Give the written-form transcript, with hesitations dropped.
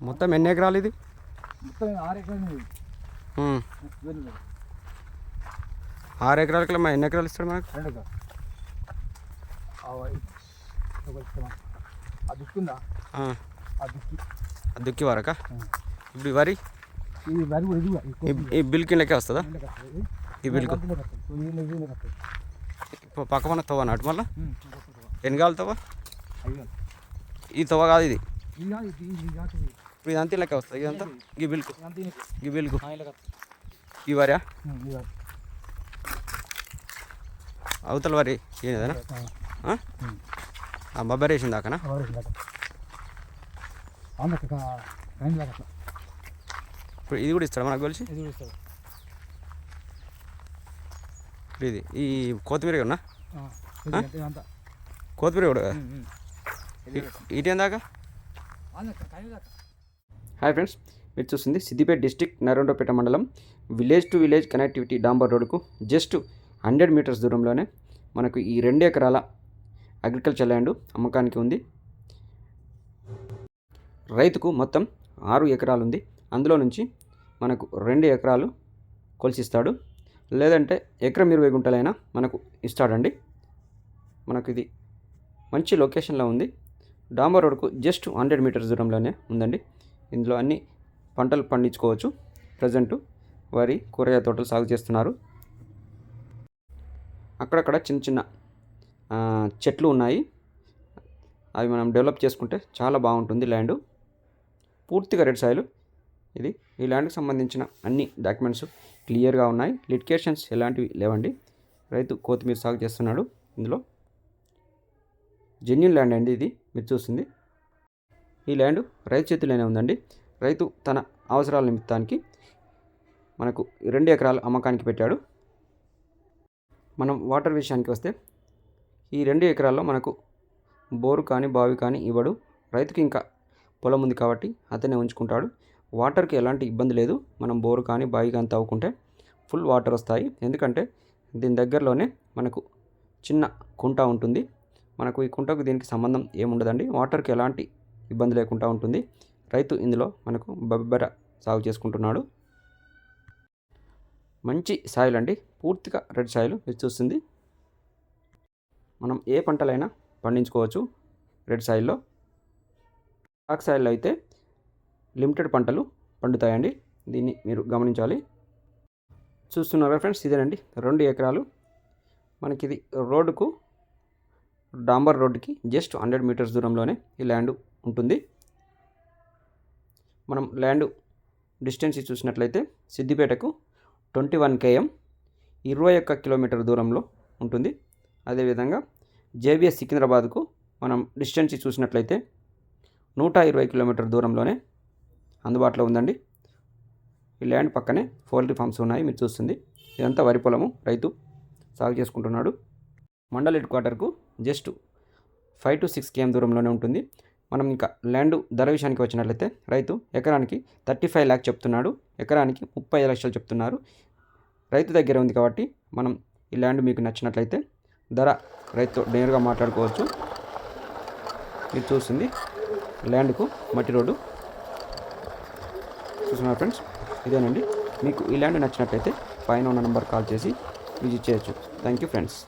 మొత్తం ఎన్ని ఎకరాలు ఇది? మొత్తం 6 ఎకరాలు. 6 ఎకరాలకి ఎన్ని ఎకరాలు ఇస్తాడు మనకు? 2 ఎకరాలు. అది దుక్కుందా? అది దుక్కి వరకా? ఇప్పుడు వరి ఈ బిల్ కిందకే వస్తుందా? ఈ బిల్కు పక్క మన తవ్వ నాటు మళ్ళీ ఎన్ని కావాలి తవ్వ? ఈ తవ్వ కాదు ఇది. ఇప్పుడు ఇదంతా లెక్క వస్తుంది. ఇదంతా ఈ బిల్కు ఈ వరా అవతల వరి ఏదైనా బొబ్బరి వేసిన దాకానా? ఇప్పుడు ఇది కూడా ఇస్తాడు మనకు కలిసి. ఇది ఈ కొత్తిమీర ఉన్నా కొత్తిమీర కూడా ఇటు దాకా. హాయ్ ఫ్రెండ్స్, మీరు చూస్తుంది సిద్దిపేట డిస్టిక్ నరేంద్రపేట మండలం విలేజ్ టు విలేజ్ కనెక్టివిటీ డాంబర్ రోడ్డుకు జస్ట్ 100 మీటర్స్ దూరంలోనే మనకు ఈ 2 ఎకరాల అగ్రికల్చర్ ల్యాండ్ అమ్మకానికి ఉంది. రైతుకు మొత్తం 6 ఎకరాలు ఉంది. అందులో నుంచి మనకు 2 ఎకరాలు కొలిసిస్తాడు, లేదంటే ఎకరం 20 గుంటలైనా మనకు ఇస్తాడండి. మనకు ఇది మంచి లొకేషన్లో ఉంది. డాంబర్ రోడ్కు జస్ట్ 100 మీటర్స్ దూరంలోనే ఉందండి. ఇందులో అన్ని పంటలు పండించుకోవచ్చు. ప్రజెంటు వరి, కూరగాయ తోటలు సాగు చేస్తున్నారు. అక్కడక్కడ చిన్న చిన్న చెట్లు ఉన్నాయి. అవి మనం డెవలప్ చేసుకుంటే చాలా బాగుంటుంది. ల్యాండు పూర్తిగా రెడ్ సాయిల్ ఇది. ఈ ల్యాండ్కి సంబంధించిన అన్ని డాక్యుమెంట్స్ క్లియర్గా ఉన్నాయి. లిటికేషన్స్ ఎలాంటివి లేవండి. రైతు కొత్తిమీర సాగు చేస్తున్నాడు. ఇందులో జెన్యూన్ ల్యాండ్ అండి ఇది మీరు చూస్తుంది. ఈ ల్యాండ్ రైతు చేతిలోనే ఉందండి. రైతు తన అవసరాల నిమిత్తానికి మనకు 2 ఎకరాలు అమ్మకానికి పెట్టాడు. మనం వాటర్ విషయానికి వస్తే ఈ 2 ఎకరాల్లో మనకు బోరు కానీ బావి కానీ ఇవ్వడు. రైతుకి ఇంకా పొలం ఉంది కాబట్టి అతనే ఉంచుకుంటాడు. వాటర్కి ఎలాంటి ఇబ్బంది లేదు. మనం బోరు కానీ బావి కానీ తవ్వుకుంటే ఫుల్ వాటర్ వస్తాయి. ఎందుకంటే దీని దగ్గరలోనే మనకు చిన్న కుంట ఉంటుంది. మనకు ఈ కుంటకు దీనికి సంబంధం ఏముండదండి. వాటర్కి ఎలాంటి ఇబ్బంది లేకుండా ఉంటుంది. రైతు ఇందులో మనకు బొబ్బర సాగు చేసుకుంటున్నాడు. మంచి సాయిల్ అండి, పూర్తిగా రెడ్ సాయిల్ మీరు చూస్తుంది. మనం ఏ పంటలైనా పండించుకోవచ్చు రెడ్ సాయిల్లో. బ్లాక్ సాయిల్లో అయితే లిమిటెడ్ పంటలు పండుతాయండి. దీన్ని మీరు గమనించాలి. చూస్తున్నారా ఫ్రెండ్స్, ఇదేనండి 2 ఎకరాలు. మనకి ఇది రోడ్డుకు డాంబర్ రోడ్డుకి జస్ట్ 100 మీటర్స్ దూరంలోనే ఈ ల్యాండ్ ఉంటుంది. మనం ల్యాండ్ డిస్టెన్స్ చూసినట్లయితే సిద్దిపేటకు 21 km 21 కిలోమీటర్ దూరంలో ఉంటుంది. అదేవిధంగా జేబీఎస్ సికింద్రాబాద్కు మనం డిస్టెన్స్ చూసినట్లయితే 120 కిలోమీటర్ దూరంలోనే అందుబాటులో ఉందండి. ఈ ల్యాండ్ పక్కనే పౌల్ట్రీ ఫార్మ్స్ ఉన్నాయి మీరు చూస్తుంది. ఇదంతా వరి పొలము, రైతు సాగు చేసుకుంటున్నాడు. మండల్ హెడ్ క్వార్టర్కు జస్ట్ 5 to 6 km దూరంలోనే ఉంటుంది. మనం ఇంకా ల్యాండ్ ధర విషయానికి వచ్చినట్లయితే రైతు ఎకరానికి 35 lakhs చెప్తున్నాడు. ఎకరానికి 35 లక్షలు చెప్తున్నారు. రైతు దగ్గర ఉంది కాబట్టి మనం ఈ ల్యాండ్ మీకు నచ్చినట్లయితే ధర రైతుతో నేరుగా మాట్లాడుకోవచ్చు. మీరు చూస్తుంది ల్యాండ్కు మట్టి రోడ్డు చూస్తున్నారు ఫ్రెండ్స్, ఇదేనండి. మీకు ఈ ల్యాండ్ నచ్చినట్లయితే పైన ఉన్న నెంబర్ కాల్ చేసి విజిట్ చేయొచ్చు. Thank you friends.